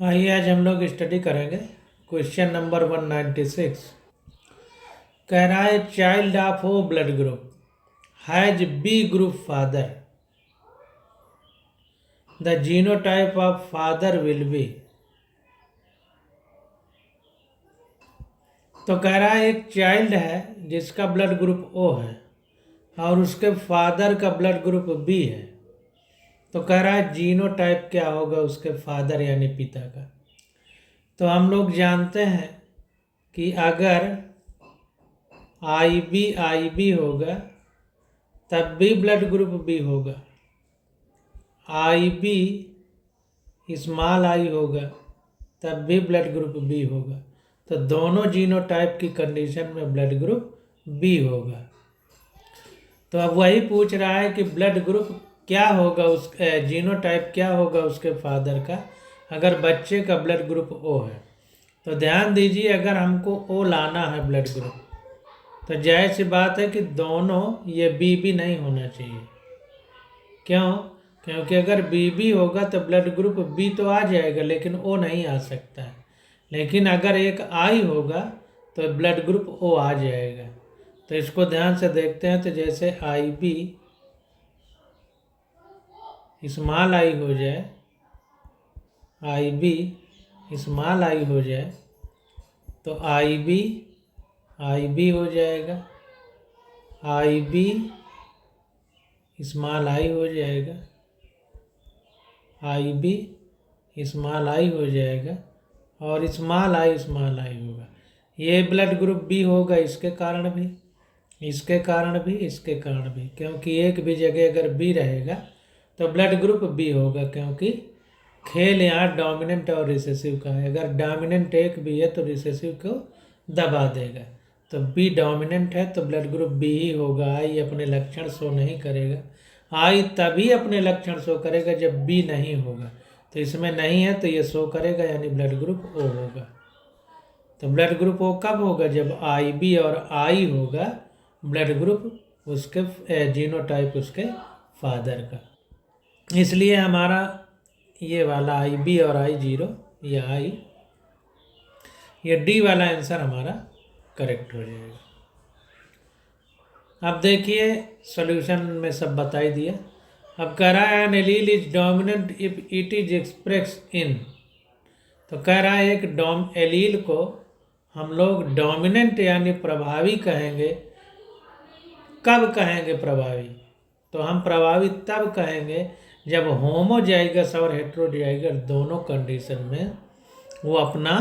आइए आज हम लोग स्टडी करेंगे क्वेश्चन नंबर 196। कह रहा है child of O blood group has B group father, the genotype of father will be. तो कह रहा है एक चाइल्ड है जिसका ब्लड ग्रुप ओ है और उसके फादर का ब्लड ग्रुप बी है। तो कह रहा है जीनोटाइप क्या होगा उसके फादर यानी पिता का। तो हम लोग जानते हैं कि अगर आई बी होगा तब भी ब्लड ग्रुप बी होगा, आई बी स्मॉल आई होगा तब भी ब्लड ग्रुप बी होगा। तो दोनों जीनोटाइप की कंडीशन में ब्लड ग्रुप बी होगा। तो अब वही पूछ रहा है कि ब्लड ग्रुप क्या होगा, उस जीनोटाइप क्या होगा उसके फादर का अगर बच्चे का ब्लड ग्रुप ओ है। तो ध्यान दीजिए, अगर हमको ओ लाना है ब्लड ग्रुप तो जाहिर सी बात है कि दोनों ये बी भी नहीं होना चाहिए। क्यों? क्योंकि अगर बी बी होगा तो ब्लड ग्रुप बी तो आ जाएगा लेकिन ओ नहीं आ सकता है। लेकिन अगर एक आई होगा तो ब्लड ग्रुप ओ आ जाएगा। तो इसको ध्यान से देखते हैं। तो जैसे आई बी स्मॉल आई हो जाए, आई बी स्मॉल आई हो जाए तो आई बी हो जाएगा, आई बी स्मॉल आई हो जाएगा, आई बी स्मॉल आई हो जाएगा और स्मॉल आई होगा। ये ब्लड ग्रुप बी होगा इसके कारण भी, इसके कारण भी, इसके कारण भी। क्योंकि एक भी जगह अगर बी रहेगा तो ब्लड ग्रुप बी होगा, क्योंकि खेल यहाँ डोमिनेंट और रिसेसिव का है। अगर डोमिनेंट एक भी है तो रिसेसिव को दबा देगा। तो बी डोमिनेंट है तो ब्लड ग्रुप बी ही होगा। आई अपने लक्षण शो नहीं करेगा। आई तभी अपने लक्षण शो करेगा जब बी नहीं होगा। तो इसमें नहीं है तो ये शो करेगा यानी ब्लड ग्रुप ओ होगा। तो ब्लड ग्रुप ओ कब होगा? जब आई बी और आई होगा ब्लड ग्रुप उसके जीनोटाइप उसके फादर का। इसलिए हमारा ये वाला आई बी और आई जीरो, ये डी वाला आंसर हमारा करेक्ट हो जाएगा। अब देखिए सॉल्यूशन में सब बता ही दिया। अब कह रहा है an allele is dominant if it is express in. तो कह रहा है एक एलील को हम लोग डोमिनेंट यानी प्रभावी कहेंगे। कब कहेंगे प्रभावी? तो हम प्रभावी तब कहेंगे जब होमोजाइगस और हेट्रोजाइगस दोनों कंडीशन में वो अपना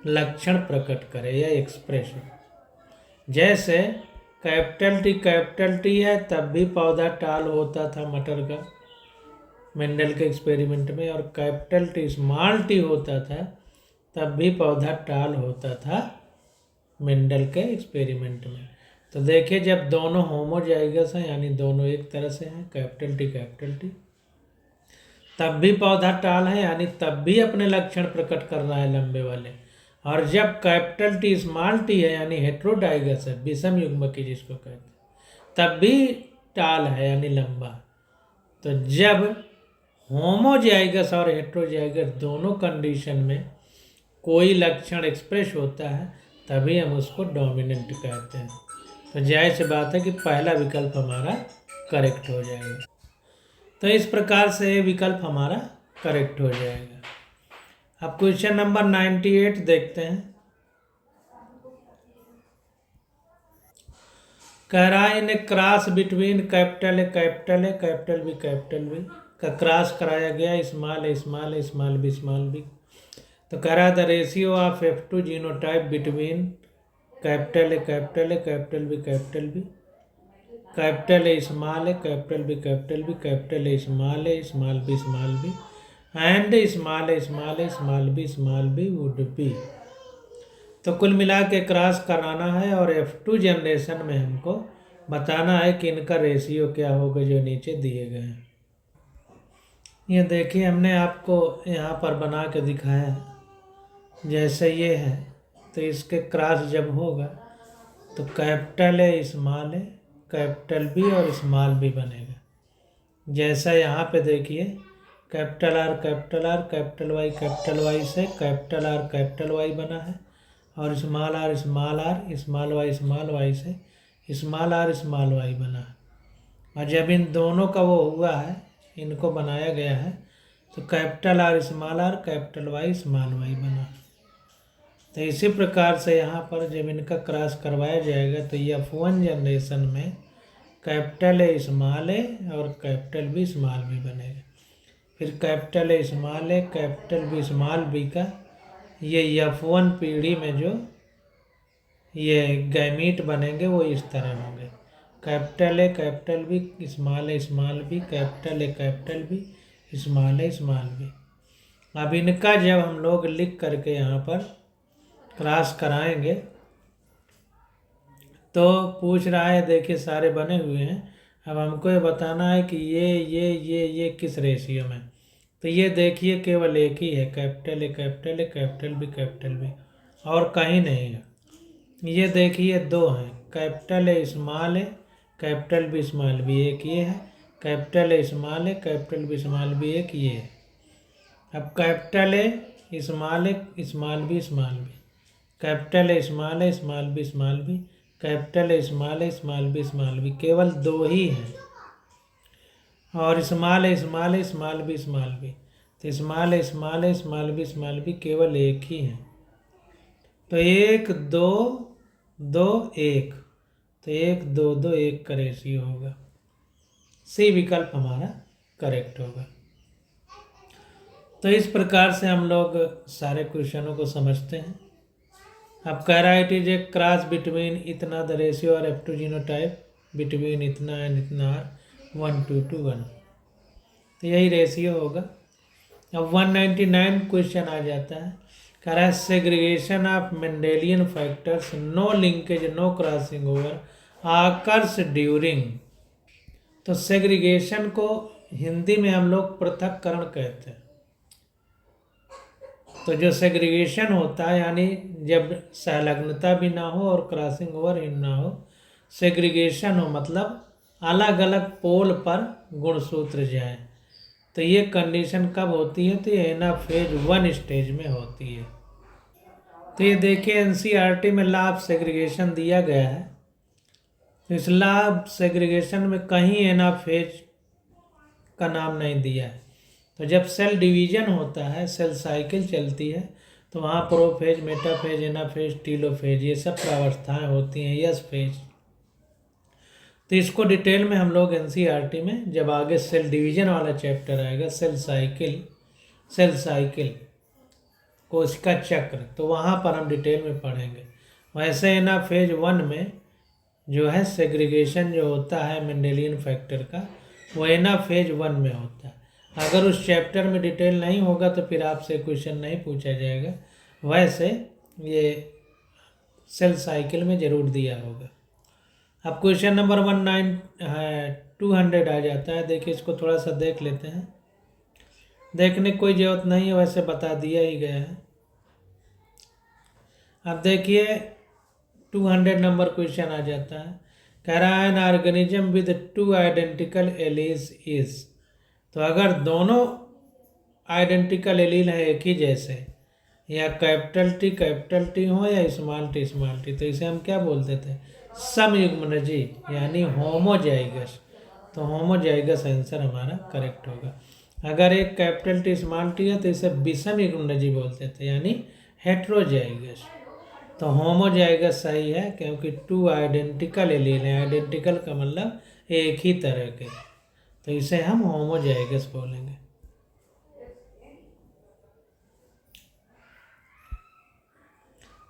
लक्षण प्रकट करे या एक्सप्रेस हो। जैसे कैपिटल टी है तब भी पौधा टाल होता था मटर का मेंडल के एक्सपेरिमेंट में, और कैपिटल टी स्मॉल टी होता था तब भी पौधा टाल होता था मेंडल के एक्सपेरिमेंट में। तो देखिए जब दोनों होमोजाइगस हैं यानी दोनों एक तरह से हैं, कैपिटल टी तब भी पौधा टाल है यानी तब भी अपने लक्षण प्रकट कर रहा है लंबे वाले। और जब कैपिटल टी स्मॉल टी है यानी हेट्रोडाइगस है, विषम युग्मकी जिसको कहते हैं, तब भी टाल है यानी लंबा। तो जब होमोजाइगस और हेट्रोजाइगस दोनों कंडीशन में कोई लक्षण एक्सप्रेस होता है तभी हम उसको डोमिनेंट कहते हैं। तो जाहिर सी बात है कि पहला विकल्प हमारा करेक्ट हो जाएगा। तो इस प्रकार से ये विकल्प हमारा करेक्ट हो जाएगा। अब क्वेश्चन नंबर 98 देखते हैं। कह रहा है in cross between capital B का क्रॉस कराया गया स्मॉल बी। तो कह रहा है the ratio of F2 genotype between capital B capital B and small B would be. तो कुल मिला के क्रॉस कराना है और F2 जनरेशन में हमको बताना है कि इनका रेशियो क्या होगा जो नीचे दिए गए हैं। ये देखिए हमने आपको यहाँ पर बना के दिखाया है। जैसे ये है तो इसके क्रॉस जब होगा तो कैपिटल बी और स्मॉल बी बनेगा। जैसा यहाँ पे देखिए कैपिटल आर कैपिटल वाई से कैपिटल आर कैपिटल वाई बना है, और स्मॉल आर स्मॉल वाई से स्मॉल वाई बना है। और जब इन दोनों का वो हुआ है, इनको बनाया गया है, तो capital R capital Y small Y बना है। तो इसी प्रकार से यहाँ पर जब इनका क्रॉस करवाया जाएगा तो ये F1 जनरेशन में कैपिटल ए स्मॉल ए और कैपिटल बी स्मॉल बी बनेगा। फिर capital A small A capital B small B का ये F1 पीढ़ी में जो ये गैमीट बनेंगे वो इस तरह होंगे, capital A capital B small B capital B small B. अब इनका जब हम लोग लिख करके यहाँ पर क्रॉस कराएंगे तो पूछ रहा है, देखिए सारे बने हुए हैं। अब हमको ये बताना है कि ये किस रेशियो में। तो ये देखिए केवल एक ही है, कैपिटल ए कैपिटल बी और कहीं नहीं है। ये देखिए दो हैं, capital A capital B small B, एक ये है, capital A capital B small B एक ये है। अब capital A small B capital A small B capital A small B केवल दो ही हैं, और स्मॉल बी तो स्मॉल बी केवल एक ही है। तो 1 2 2 1, तो 1 2 2 1 का रेशियो होगा। सी विकल्प हमारा करेक्ट होगा। तो इस प्रकार से हम लोग सारे क्वेश्चनों को समझते हैं। अब कह रहा है it is a cross between इतना द रेशियो और F2 जीनोटाइप बिटवीन इतना एंड इतना आर 1 2 2 1, तो यही रेशियो होगा। अब 199 क्वेश्चन आ जाता है, कह रहा है segregation of Mendelian factors no linkage no crossing over occurs during. तो सेग्रीगेशन को हिंदी में हम लोग पृथक्करण कहते हैं। तो जो सेग्रीगेशन होता है यानी जब संलग्नता भी ना हो और क्रॉसिंग ओवर ही ना हो, सेग्रीगेशन हो मतलब अलग अलग पोल पर गुणसूत्र जाए, तो ये कंडीशन कब होती है? तो ये एनाफेज 1 स्टेज में होती है। तो ये देखिए NCERT में लॉ ऑफ सेग्रीगेशन दिया गया है। तो इस लॉ ऑफ सेग्रीगेशन में कहीं एनाफेज का नाम नहीं दिया है। तो जब सेल डिवीजन होता है, सेल साइकिल चलती है, तो वहाँ प्रोफेज मेटाफेज एनाफेज टीलोफेज ये सब प्रावस्थाएं होती हैं, यस फेज। तो इसको डिटेल में हम लोग NCERT में जब आगे सेल डिवीजन वाला चैप्टर आएगा, सेल साइकिल कोशिका चक्र, तो वहाँ पर हम डिटेल में पढ़ेंगे। वैसे एनाफेज 1 में जो है सेग्रीगेशन जो होता है मेंडेलियन फैक्टर का, वो एनाफेज 1 में होता है। अगर उस चैप्टर में डिटेल नहीं होगा तो फिर आपसे क्वेश्चन नहीं पूछा जाएगा, वैसे ये सेल साइकिल में ज़रूर दिया होगा। अब क्वेश्चन नंबर 200 आ जाता है। देखिए इसको थोड़ा सा देख लेते हैं, देखने की कोई ज़रूरत नहीं है, वैसे बता दिया ही गया है। अब देखिए 200 नंबर क्वेश्चन आ जाता है, कह रहा है an organism with 2 identical alleles is. तो अगर दोनों आइडेंटिकल एलील है एक ही जैसे, या कैपिटल टी हो या स्मॉल टी, तो इसे हम क्या बोलते थे? समयुग्मनजी यानी होमोजाइगस। तो होमोजाइगस आंसर हमारा करेक्ट होगा। अगर एक कैपिटल टी स्मॉल टी है तो इसे विषम युग्मनजी बोलते थे यानी हेट्रोजाइगस। तो होमोजाइगस सही है क्योंकि 2 आइडेंटिकल एलील हैं। आइडेंटिकल का मतलब एक ही तरह के, तो इसे हम होमोजाइगस बोलेंगे।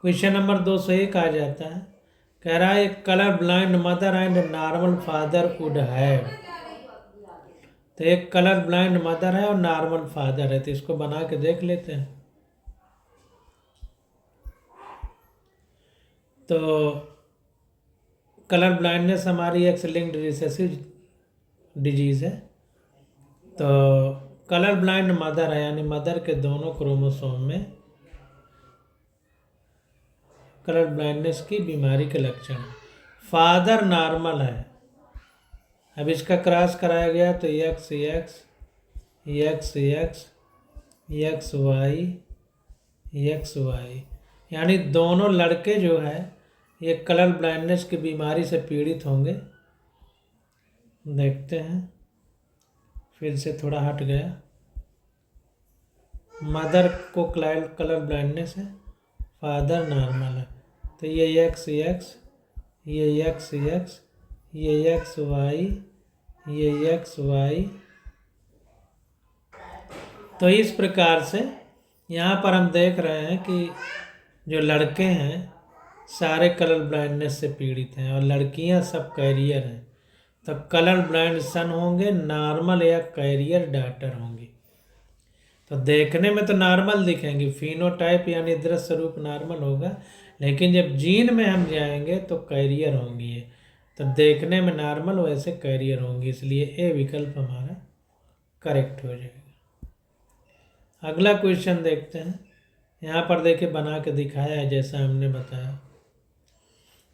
क्वेश्चन नंबर 201 आ जाता है, कह रहा है एक colour blind mother and normal father would have. तो एक कलर ब्लाइंड मदर है और नॉर्मल फादर है, तो इसको बना के देख लेते हैं। तो कलर ब्लाइंडनेस हमारी एक्स लिंक्ड रिसेसिव डिजीज़ है। तो कलर ब्लाइंड मदर है यानी मदर के दोनों क्रोमोसोम में कलर ब्लाइंडनेस की बीमारी के लक्षण। फादर नॉर्मल है, अब इसका क्रॉस कराया गया तो X X X Y X Y, यानी दोनों लड़के जो है ये कलर ब्लाइंडनेस की बीमारी से पीड़ित होंगे। देखते हैं, फिर से थोड़ा हट गया। मदर को कलर ब्लाइंडनेस है, फादर नॉर्मल है। तो ये एक्स एक्स, ये एक्स एक्स, ये एक्स वाई, ये एक्स वाई। तो इस प्रकार से यहाँ पर हम देख रहे हैं कि जो लड़के हैं सारे कलर ब्लाइंडनेस से पीड़ित हैं और लड़कियाँ सब कैरियर हैं। तो कलर ब्लाइंड सन होंगे, नॉर्मल या कैरियर डॉटर होंगी। तो देखने में तो नॉर्मल दिखेंगी, फिनोटाइप यानी दृश्य रूप नॉर्मल होगा, लेकिन जब जीन में हम जाएंगे तो कैरियर होंगी ये। तो देखने में नॉर्मल वैसे कैरियर होंगी, इसलिए ए विकल्प हमारा करेक्ट हो जाएगा। अगला क्वेश्चन देखते हैं। यहाँ पर देखिए बना के दिखाया है जैसा हमने बताया।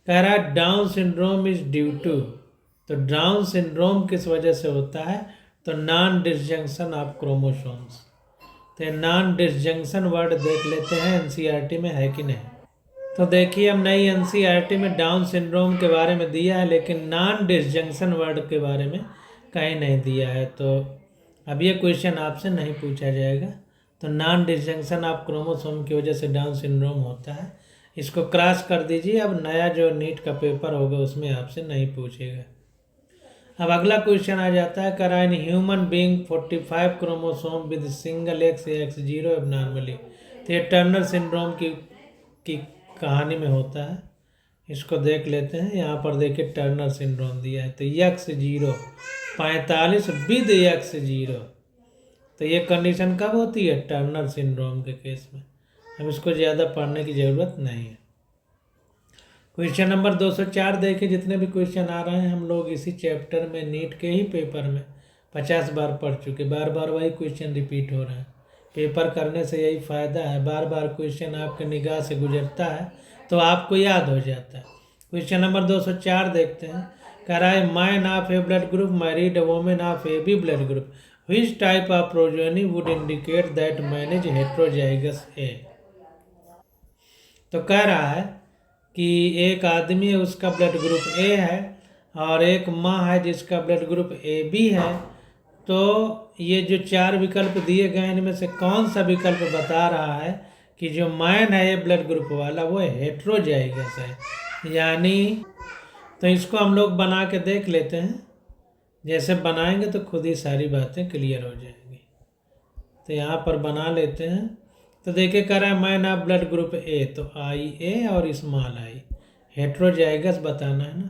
कह रहा है Down syndrome is due to, तो डाउन सिंड्रोम किस वजह से होता है? तो नॉन डिसजंक्शन ऑफ क्रोमोसोम्स। तो नॉन डिसजंक्शन वर्ड देख लेते हैं एनसीईआरटी में है कि नहीं। तो देखिए हम नई एनसीईआरटी में डाउन सिंड्रोम के बारे में दिया है, लेकिन नॉन डिसजंक्शन वर्ड के बारे में कहीं नहीं दिया है। तो अब ये क्वेश्चन आपसे नहीं पूछा जाएगा। तो नॉन डिसजंक्शन ऑफ क्रोमोसोम की वजह से डाउन सिंड्रोम होता है, इसको क्रॉस कर दीजिए। अब नया जो नीट का पेपर होगा उसमें आपसे नहीं पूछेगा। अब अगला क्वेश्चन आ जाता है, करा in human being 45 chromosome with single x x zero abnormally. तो ये टर्नर सिंड्रोम की कहानी में होता है। इसको देख लेते हैं। यहाँ पर देखिए टर्नर सिंड्रोम दिया है, तो x zero 45 with x zero. तो ये कंडीशन कब होती है? टर्नर सिंड्रोम के केस में। अब इसको ज़्यादा पढ़ने की ज़रूरत नहीं है। क्वेश्चन नंबर 204 देखिए। जितने भी क्वेश्चन आ रहे हैं हम लोग इसी चैप्टर में नीट के ही पेपर में 50 बार पढ़ चुके, बार बार वही क्वेश्चन रिपीट हो रहे हैं। पेपर करने से यही फ़ायदा है, बार बार क्वेश्चन आपके निगाह से गुजरता है तो आपको याद हो जाता है। क्वेश्चन नंबर 204 देखते हैं। कह रहा है man of A blood group married a women of A B blood group, which type of progeny would indicate that man is heterozygous A. तो कह रहा है कि एक आदमी है उसका ब्लड ग्रुप ए है और एक माँ है जिसका ब्लड ग्रुप ए बी है। तो ये जो चार विकल्प दिए गए इनमें से कौन सा विकल्प बता रहा है कि जो मैन है ये ब्लड ग्रुप वाला वो हेट्रोजाइगस है, यानी। तो इसको हम लोग बना के देख लेते हैं। जैसे बनाएंगे तो खुद ही सारी बातें क्लियर हो जाएंगी। तो यहाँ पर बना लेते हैं। तो देखिए कह रहा है man of blood group A, तो आई ए और स्मॉल आई। हेट्रोजाइगस बताना है ना,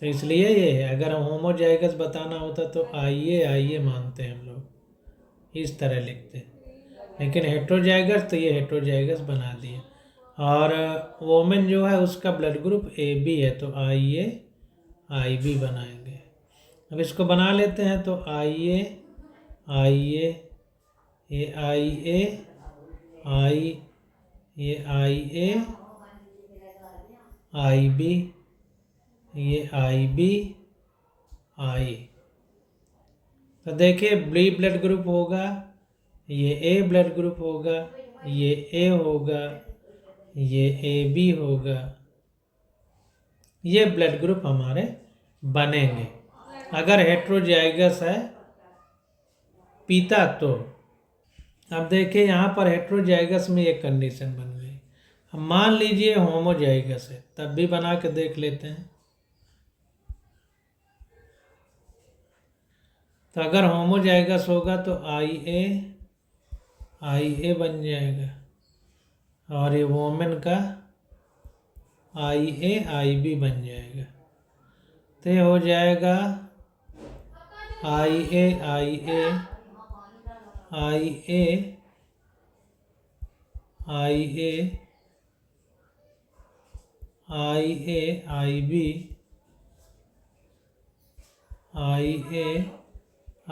तो इसलिए ये है। अगर हम होमोजाइगस बताना होता तो आई ए मानते हैं हम लोग, इस तरह लिखते हैं। लेकिन हेट्रोजाइगस तो ये हेट्रोजाइगस बना दिए। और वोमेन जो है उसका ब्लड ग्रुप ए बी है, तो आई बी बनाएंगे। अब इसको बना लेते हैं। तो आई ए ये आई ए आई बी, ये आई बी आई। तो देखिए बी ब्लड ग्रुप होगा, ये ए ब्लड ग्रुप होगा, ये ए होगा, ये ए बी होगा। ये ब्लड ग्रुप हमारे बनेंगे अगर हेट्रोजाइगस है पिता तो। अब देखिए यहाँ पर हेट्रोजाइगस में एक कंडीशन बन गई। अब मान लीजिए होमोजाइगस है, तब भी बना के देख लेते हैं। तो अगर होमोजाइगस होगा तो आई ए बन जाएगा और ये वोमेन का आई बी बन जाएगा। तो ये हो जाएगा आई ए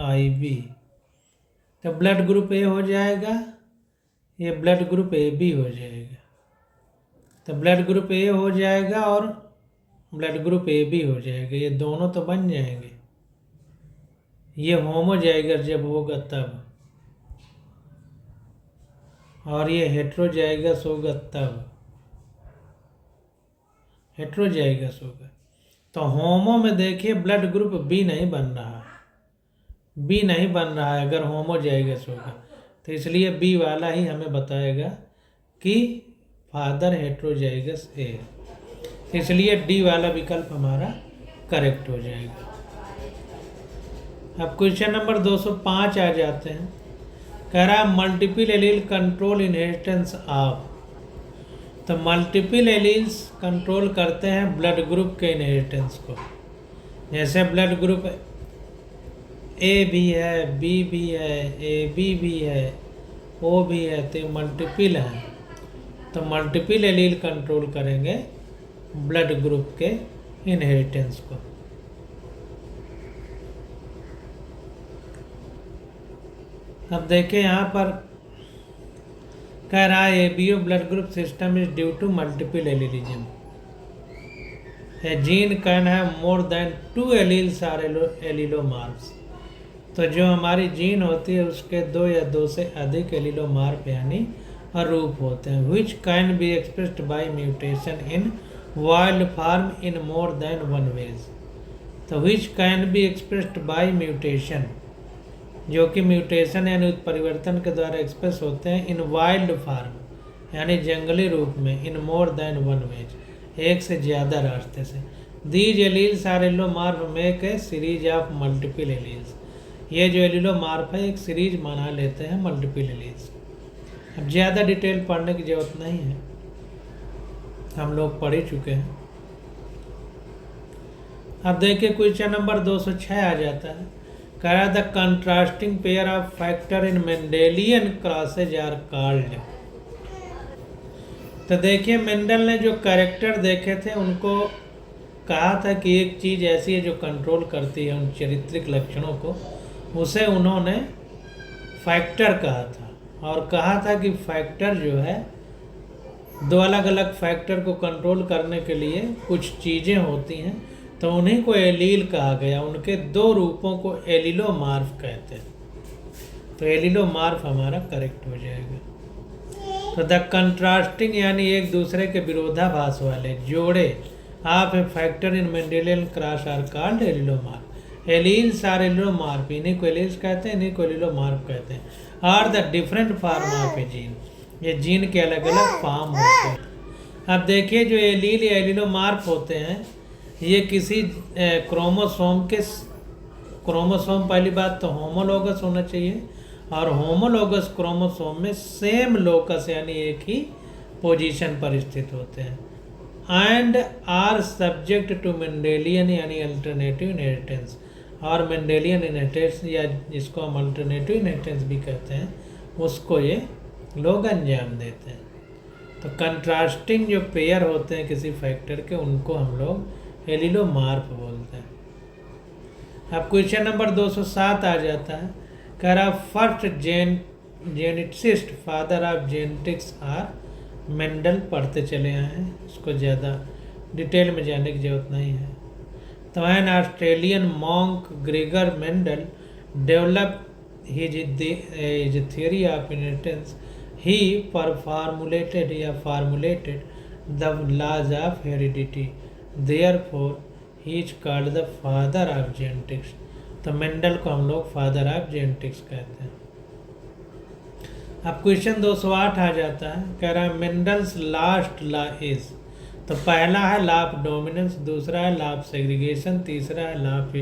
आई बी। तो ब्लड ग्रुप ए हो जाएगा, ये ब्लड ग्रुप ए बी हो जाएगा। तो ब्लड ग्रुप ए हो जाएगा और ब्लड ग्रुप ए बी हो जाएगा, ये दोनों तो बन जाएंगे। ये होमोजाइगस जब होगा तब, और ये हेट्रोजाइगस होगा तब, हेट्रोजाइगस होगा। तो होमो में देखिए ब्लड ग्रुप बी नहीं बन रहा है, बी नहीं बन रहा है अगर होमोजाइगस होगा, तो इसलिए बी वाला ही हमें बताएगा कि फादर हेट्रोजाइगस है, इसलिए डी वाला विकल्प हमारा करेक्ट हो जाएगा। अब क्वेश्चन नंबर 205 आ जाते हैं। कह रहा है multiple allele control inheritance of. तो मल्टीपल एलील्स कंट्रोल करते हैं ब्लड ग्रुप के इनहेरिटेंस को। जैसे ब्लड ग्रुप ए भी है, बी भी है, ए बी भी है, ओ भी है, तो मल्टीपल है। तो मल्टीपल एलील कंट्रोल करेंगे ब्लड ग्रुप के इनहेरिटेंस को। अब देखें यहाँ पर कह रहा है ABO blood group system is due to multiple allelism. A gene can have more than 2 alleles or allelomorphs. तो जो हमारी जीन होती है उसके 2 या 2 से अधिक एलिलोमार्फ यानी रूप होते हैं, which can be expressed by mutation in wild form in more than 1 ways. तो which can be expressed by mutation, जो कि म्यूटेशन यानी उत्परिवर्तन के द्वारा एक्सप्रेस होते हैं इन वाइल्ड फार्म यानी जंगली रूप में, इन मोर देन 1 वेज, एक से ज़्यादा रास्ते से। These alleles or allelomorph make a series of multiple alleles. ये जो एलिलोमार्फ है एक सीरीज बना लेते हैं मल्टीपल एलील्स। अब ज़्यादा डिटेल पढ़ने की जरूरत नहीं है, हम लोग पढ़ ही चुके हैं। अब देखिए क्वेश्चन नंबर 206 आ जाता है। कह रहा the contrasting pair of factor in Mendelian crosses are called. तो देखिए मेंडल ने जो कैरेक्टर देखे थे उनको कहा था कि एक चीज़ ऐसी है जो कंट्रोल करती है उन चारित्रिक लक्षणों को, उसे उन्होंने फैक्टर कहा था। और कहा था कि फैक्टर जो है 2 अलग अलग फैक्टर को कंट्रोल करने के लिए कुछ चीज़ें होती हैं, तो उन्हीं को एलील कहा गया। उनके 2 रूपों को एलिलोमार्फ कहते हैं। तो एलिलोमार्फ हमारा करेक्ट हो जाएगा। तो द कंट्रास्टिंग यानी एक दूसरे के विरोधाभास वाले जोड़े आप a factor in Mendelian cross are called allelomorph. Alleles or allelomorph, इन्हीं को एलील्स कहते हैं, इन्हीं को एलिलोमार्फ कहते हैं। Are the different form of a gene, ये जीन के अलग अलग फॉर्म होते हैं। अब देखिए जो एलील या एलिलोमार्फ होते हैं ये किसी क्रोमोसोम के, क्रोमोसोम पहली बात तो होमोलोगस होना चाहिए, और होमोलोगस क्रोमोसोम में सेम लोकस यानी एक ही पोजीशन पर स्थित होते हैं, and are subject to Mendelian यानी अल्टरनेटिव इनहेरिटेंस। और मेंडेलियन इनहेरिटेंस या जिसको हम अल्टरनेटिव इनहेरिटेंस भी कहते हैं उसको ये लोग अंजाम देते हैं। तो कंट्रास्टिंग जो पेयर होते हैं किसी फैक्टर के उनको हम लोग एलिलोमार्फ बोलते हैं। अब क्वेश्चन नंबर 207 आ जाता है। कह रहा first geneticist father of genetics are Mendel. पढ़ते चले आए हैं, इसको ज़्यादा डिटेल में जाने की जरूरत नहीं है। तो an Australian monk Gregor Mendel develop his theory of inheritance, he formulated the laws of heredity. Therefore, he is called the father of genetics. तो मेंडल को हम लोग फादर ऑफ जेनेटिक्स कहते हैं। अब क्वेश्चन 208 आ जाता है। कह रहा है मेंडल्स लास्ट लॉ इज। तो पहला है लॉ ऑफ डोमिनेंस, दूसरा है लॉ ऑफ सेग्रीगेशन, तीसरा है लॉ ऑफ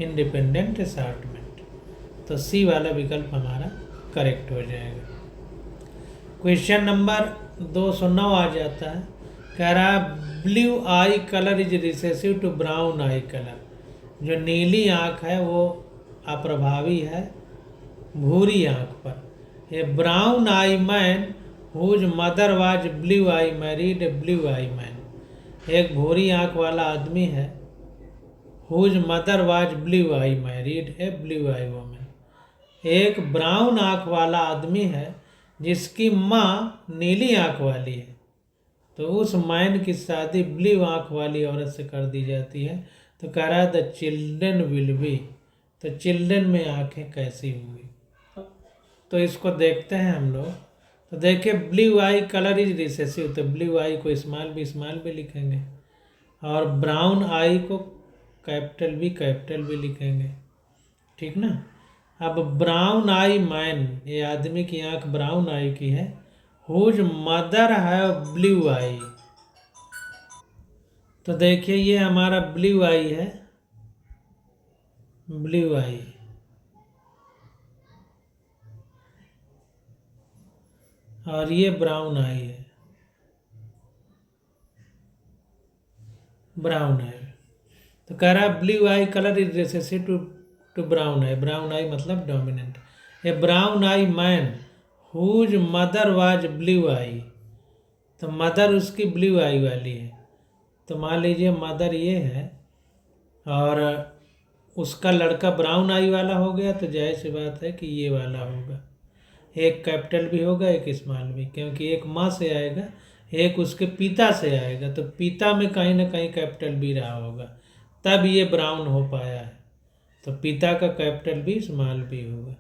इंडिपेंडेंट असॉर्टमेंट। तो सी वाला विकल्प हमारा करेक्ट हो जाएगा। क्वेश्चन नंबर 209 आ जाता है। कह रहा है blue eye colour is recessive to brown eye colour. जो नीली आँख है वो अप्रभावी है भूरी आँख पर। A brown eye man whose mother was blue eye married a blue eye man. एक भूरी आँख वाला आदमी है whose mother was blue eye married a blue eye women. एक ब्राउन आँख वाला आदमी है जिसकी माँ नीली आँख वाली है, तो उस मैन की शादी ब्लू आँख वाली औरत से कर दी जाती है। तो कह रहा है द चिल्ड्रन विल बी तो चिल्ड्रन में आंखें कैसी होंगी। तो इसको देखते हैं हम लोग। तो देखिए blue eye colour is recessive, तो ब्लू आई को स्मॉल भी लिखेंगे, और ब्राउन आई को कैपिटल भी लिखेंगे, ठीक ना। अब ब्राउन आई मैन, ये आदमी की आंख ब्राउन आई की है, हुज मदर है ब्लू आई। तो देखिए ये हमारा ब्लू आई है, ब्लू आई, और ये ब्राउन आई है, ब्राउन आई। तो कह रहा है blue eye colour is recessive to brown eye, brown eye मतलब dominant. A brown eye man whose mother was blue eye, तो मदर उसकी ब्लू आई वाली है। तो मान लीजिए मदर ये है और उसका लड़का ब्राउन आई वाला हो गया, तो जाहिर सी बात है कि ये वाला होगा। एक कैपिटल भी होगा एक स्मॉल भी, क्योंकि एक माँ से आएगा एक उसके पिता से आएगा, तो पिता में कहीं ना कहीं कैपिटल भी रहा होगा, तब ये ब्राउन हो पाया है। तो पिता का कैपिटल भी स्मॉल भी होगा।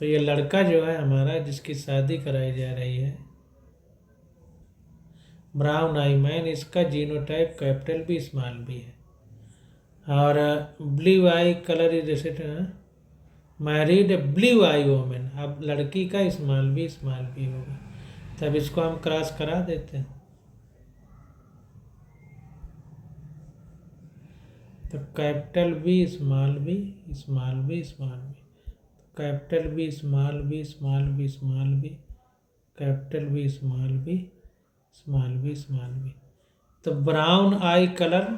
तो ये लड़का जो है हमारा जिसकी शादी कराई जा रही है, ब्राउन आई मैन, इसका जीनोटाइप कैपिटल भी स्मॉल भी है। और blue eye colour is married blue eye women, अब लड़की का स्मॉल भी होगा, तब इसको हम क्रॉस करा देते हैं। तो capital B small B small B small B, capital B small B small B small B, capital B small B small B small B. तो ब्राउन आई कलर,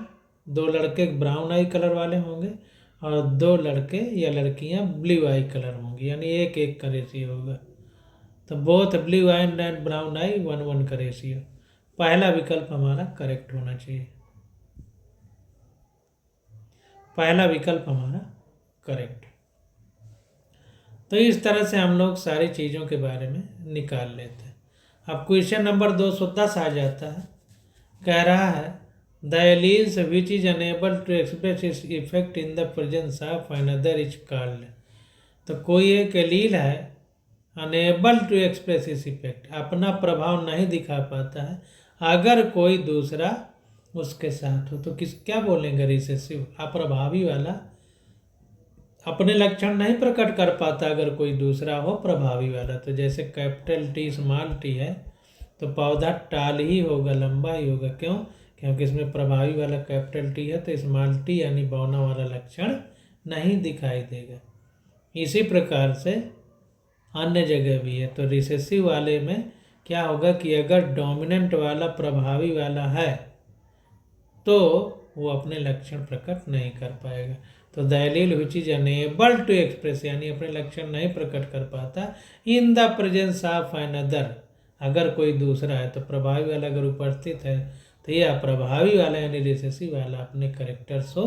दो लड़के ब्राउन आई कलर वाले होंगे और दो लड़के या लड़कियां ब्लू आई कलर होंगी, यानी एक एक का रेशियो होगा। तो both blue eye and brown eye 1:1 का रेशियो, पहला विकल्प हमारा करेक्ट होना चाहिए, पहला विकल्प हमारा करेक्ट। तो इस तरह से हम लोग सारी चीज़ों के बारे में निकाल लेते हैं। अब क्वेश्चन नंबर 210 आ जाता है, कह रहा है the alleles which is unable to express its effect in the presence of another is called. तो कोई एक एलील है अनेबल टू एक्सप्रेस इस इफेक्ट, अपना प्रभाव नहीं दिखा पाता है अगर कोई दूसरा उसके साथ हो, तो क्या बोलेंगे, रिसेसिव, अप्रभावी वाला, अपने लक्षण नहीं प्रकट कर पाता अगर कोई दूसरा हो प्रभावी वाला। तो जैसे कैपिटल टी स्मॉल टी है तो पौधा टाल ही होगा, लंबा ही होगा, क्यों, क्योंकि इसमें प्रभावी वाला कैपिटल टी है, तो स्मॉल टी यानी बौना वाला लक्षण नहीं दिखाई देगा। इसी प्रकार से अन्य जगह भी है। तो रिसेसिव वाले में क्या होगा कि अगर डोमिनेंट वाला प्रभावी वाला है तो वो अपने लक्षण प्रकट नहीं कर पाएगा। तो the allele which is unable to express, यानी अपने लक्षण नहीं प्रकट कर पाता in the presence of another, अगर कोई दूसरा है, तो प्रभावी वाला अगर उपस्थित है तो ये अप्रभावी वाला यानी रिसेसिव वाला अपने करेक्टर शो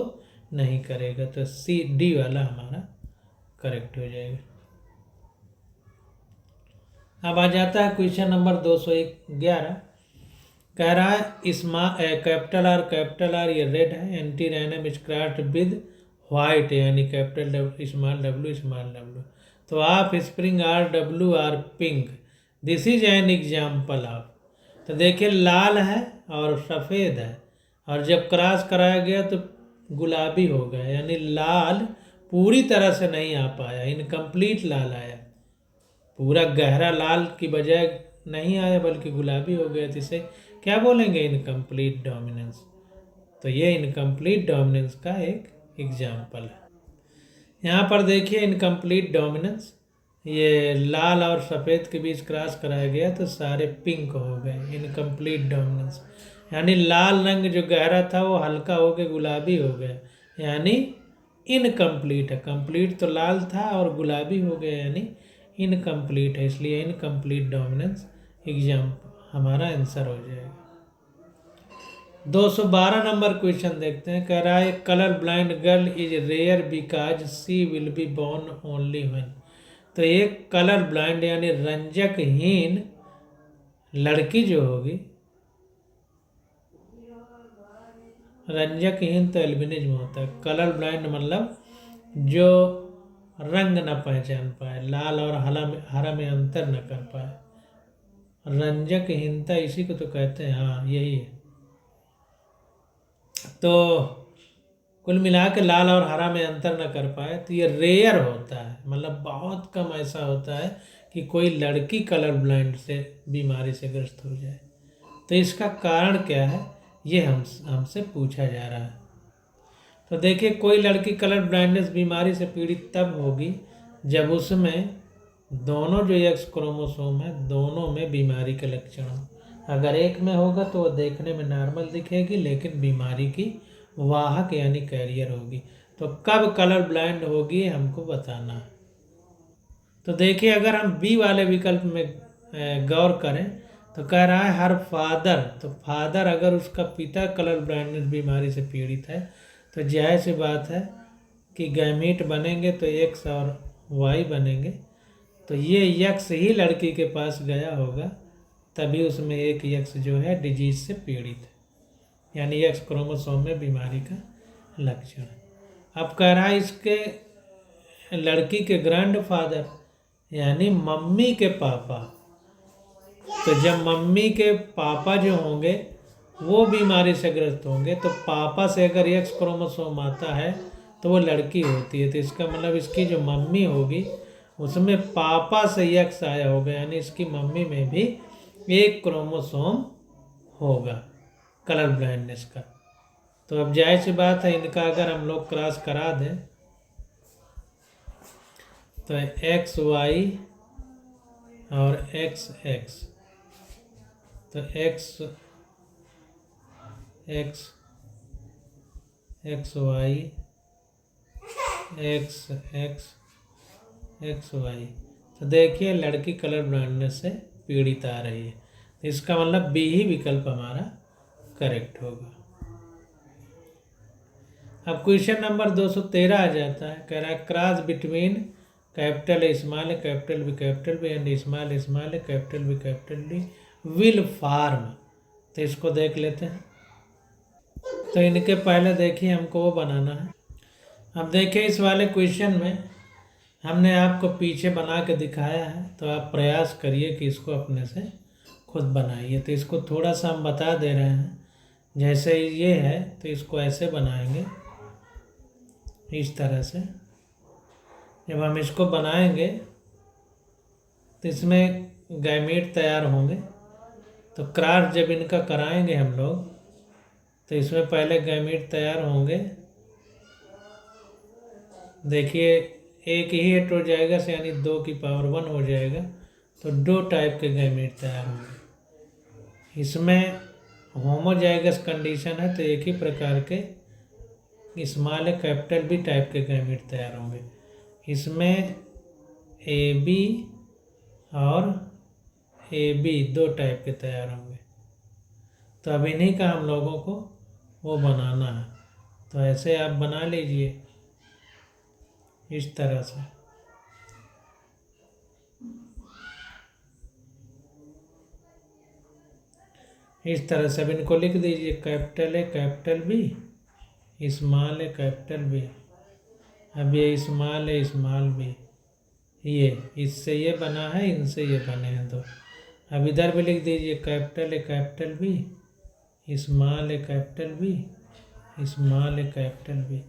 नहीं करेगा। तो सी डी वाला हमारा करेक्ट हो जाएगा। अब आ जाता है क्वेश्चन नंबर 211, कह रहा है कैपिटल आर ये रेड है, antirrhinum is crossed with white यानी कैपिटल डब्ल्यू स्मॉल डब्ल्यू। तो offspring R W are pink, this is an example of. तो देखिए लाल है और सफ़ेद है, और जब क्रॉस कराया गया तो गुलाबी हो गया, यानी लाल पूरी तरह से नहीं आ पाया, इनकम्प्लीट लाल आया, पूरा गहरा लाल की बजाय नहीं आया बल्कि गुलाबी हो गया, जिसे क्या बोलेंगे, इनकम्प्लीट डोमिनेंस। तो ये इनकम्प्लीट डोमिनेंस का एक एग्जाम्पल है। यहाँ पर देखिए इनकम्प्लीट डोमिनेंस, ये लाल और सफ़ेद के बीच क्रॉस कराया गया तो सारे पिंक हो गए, इनकम्प्लीट डोमिनेंस, यानी लाल रंग जो गहरा था वो हल्का हो के गुलाबी हो गया, यानी इनकम्प्लीट है। कंप्लीट तो लाल था और गुलाबी हो गया, यानी इनकम्प्लीट है, इसलिए इनकम्प्लीट डोमिनेंस एग्जाम हमारा आंसर हो जाएगा। 212 नंबर क्वेश्चन देखते हैं, कह रहा है colour blind girl is rare because she will be born only when. तो एक कलर ब्लाइंड यानी रंजकहीन लड़की जो होगी, रंजकहीन तो एल्बिनिज्म होता है, कलर ब्लाइंड मतलब जो रंग न पहचान पाए, लाल और हरा में अंतर न कर पाए, रंजकहीनता इसी को तो कहते हैं। हाँ यही है। तो कुल मिला के लाल और हरा में अंतर न कर पाए तो ये रेयर होता है, मतलब बहुत कम ऐसा होता है कि कोई लड़की कलर ब्लाइंड से बीमारी से ग्रस्त हो जाए। तो इसका कारण क्या है ये हमसे पूछा जा रहा है। तो देखिए, कोई लड़की कलर ब्लाइंडनेस बीमारी से पीड़ित तब होगी जब उसमें दोनों जो एक्स क्रोमोसोम है दोनों में बीमारी के लक्षण हो। अगर एक में होगा तो वो देखने में नॉर्मल दिखेगी, लेकिन बीमारी की वाहक यानी कैरियर होगी। तो कब कलर ब्लाइंड होगी हमको बताना है। तो देखिए, अगर हम बी वाले विकल्प में गौर करें तो कह रहा है हर फादर, तो फादर अगर उसका पिता कलर ब्लाइंडनेस बीमारी से पीड़ित है तो जाहिर सी बात है कि गैमीट बनेंगे तो एक्स और वाई बनेंगे। तो ये यक्स ही लड़की के पास गया होगा, तभी उसमें एक यक्स जो है डिजीज से पीड़ित है, यानी एक्स क्रोमोसोम में बीमारी का लक्षण। अब कह रहा है इसके लड़की के ग्रैंडफादर यानी मम्मी के पापा, तो जब मम्मी के पापा जो होंगे वो बीमारी से ग्रस्त होंगे तो पापा से अगर एक्स क्रोमोसोम आता है तो वो लड़की होती है। तो इसका मतलब इसकी जो मम्मी होगी उसमें पापा से एक्स आया होगा, यानी इसकी मम्मी में भी एक क्रोमोसोम होगा कलर ब्लाइंडनेस का। तो अब जाहिर सी बात है इनका अगर हम लोग क्रॉस करा दें तो एक्स वाई और एक्स एक्स, तो X X X Y X X X Y, तो देखिए लड़की कलर ब्लाइंडनेस से पीड़ित आ रही है। तो इसका मतलब बी ही विकल्प हमारा करेक्ट होगा। अब क्वेश्चन नंबर 213 आ जाता है। कह रहा है cross between capital small capital B and small capital B will form. तो इसको देख लेते हैं। तो इनके पहले देखिए हमको वो बनाना है। अब देखिए इस वाले क्वेश्चन में हमने आपको पीछे बना के दिखाया है, तो आप प्रयास करिए कि इसको अपने से खुद बनाइए। तो इसको थोड़ा सा हम बता दे रहे हैं। जैसे ये है तो इसको ऐसे बनाएंगे, इस तरह से। जब हम इसको बनाएंगे तो इसमें गैमीट तैयार होंगे। तो क्रॉस जब इनका कराएंगे हम लोग तो इसमें पहले गैमीट तैयार होंगे। देखिए एक ही हिट हो जाएगा से यानी 2 की पावर 1 हो जाएगा, तो 2 टाइप के गैमीट तैयार होंगे। इसमें होमोजाइगस कंडीशन है तो एक ही प्रकार के स्मॉल कैपिटल बी टाइप के गैमीट तैयार होंगे। इसमें ए बी और ए बी 2 टाइप के तैयार होंगे। तो अब इन्हीं का हम लोगों को वो बनाना है। तो ऐसे आप बना लीजिए इस तरह से। इस तरह से अब इनको लिख दीजिए capital A capital B small A capital B. अब ये स्मॉल ए स्मॉल बी, ये इससे ये बना है, इनसे ये बने हैं 2। अब इधर भी लिख दीजिए capital A capital B small A capital B small A capital B.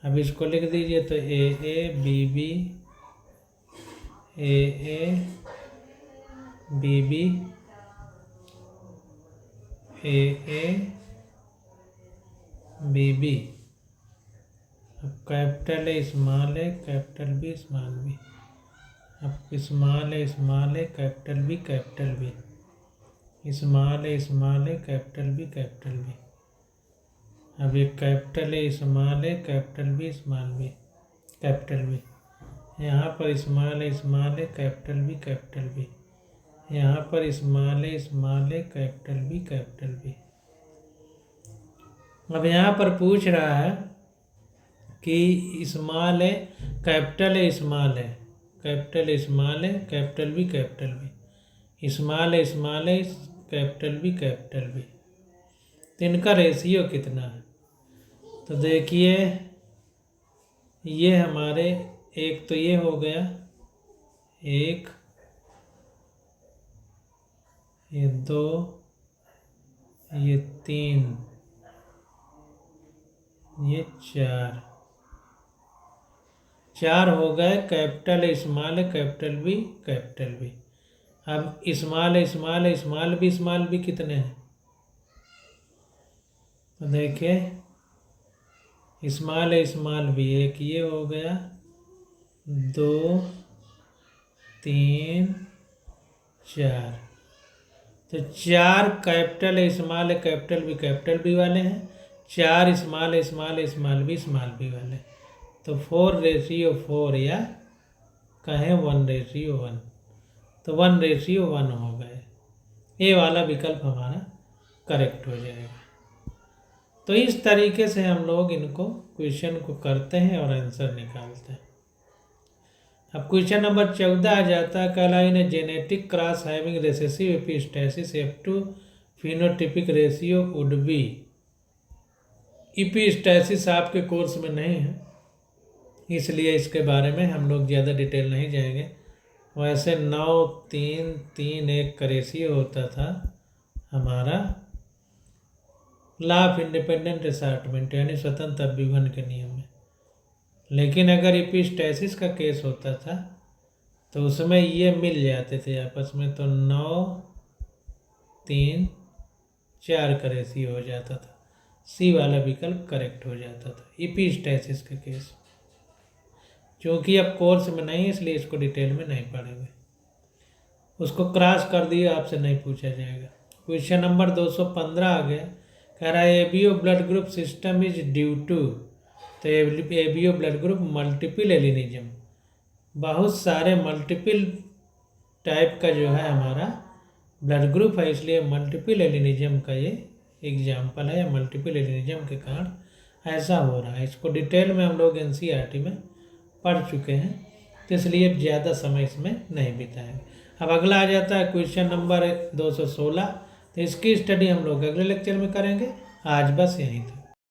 अब इसको लिख दीजिए तो A B B B B B B. अब capital A small A capital B small B. अब small A capital B small A capital B capital B. अब ये capital A capital B small B capital B. यहाँ पर small A capital B, यहाँ पर small A capital B. अब यहाँ पर पूछ रहा है कि small A capital A capital B small A capital B. तो इनका रेशियो कितना है? तो देखिए ये हमारे एक तो ये हो गया, एक, ये दो, ये तीन, ये चार, चार हो गए capital small capital B capital B. अब स्मॉल स्मॉल स्मॉल भी कितने हैं? तो देखिए स्मॉल भी एक, ये हो गया, दो, तीन, चार। तो चार कैपिटल बी वाले हैं, चार स्मॉल बी वाले। तो 4:4 या कहें 1:1, तो 1:1 हो गए। ये वाला विकल्प हमारा करेक्ट हो जाएगा। तो इस तरीके से हम लोग इनको क्वेश्चन को करते हैं और आंसर निकालते हैं। अब क्वेश्चन नंबर 14 आ जाता है, कहला in a genetic cross having recessive epistasis F2 phenotypic ratio would be. Epistasis आपके कोर्स में नहीं है, इसलिए इसके बारे में हम लोग ज़्यादा डिटेल नहीं जाएंगे। वैसे 9:3:3:1 का रेशियो होता था हमारा लॉ ऑफ इंडिपेंडेंट असार्टमेंट यानी स्वतंत्र अभिवन के नियम में। लेकिन अगर एपिस्टेसिस का केस होता था तो उसमें ये मिल जाते थे आपस में, तो 9:3:4 का रेशियो हो जाता था। सी वाला विकल्प करेक्ट हो जाता था एपिस्टेसिस का केस। क्योंकि अब कोर्स में नहीं, इसलिए इसको डिटेल में नहीं पढ़ेंगे। उसको क्रॉस कर दिए, आपसे नहीं पूछा जाएगा। क्वेश्चन नंबर 215 आ गया, कह रहा है ABO blood group system is due to. तो ABO blood group multiple allelism, बहुत सारे मल्टीपल टाइप का जो है हमारा ब्लड ग्रुप है, इसलिए मल्टीपल एलिनिज्म का ये एग्जाम्पल है, या मल्टीपल एलिनिज्म के कारण ऐसा हो रहा है। इसको डिटेल में हम लोग एनसीईआरटी में पढ़ चुके हैं, तो इसलिए ज़्यादा समय इसमें नहीं बिताएंगे। अब अगला आ जाता है क्वेश्चन नंबर 216। तो इसकी स्टडी हम लोग अगले लेक्चर में करेंगे। आज बस यहीं तक।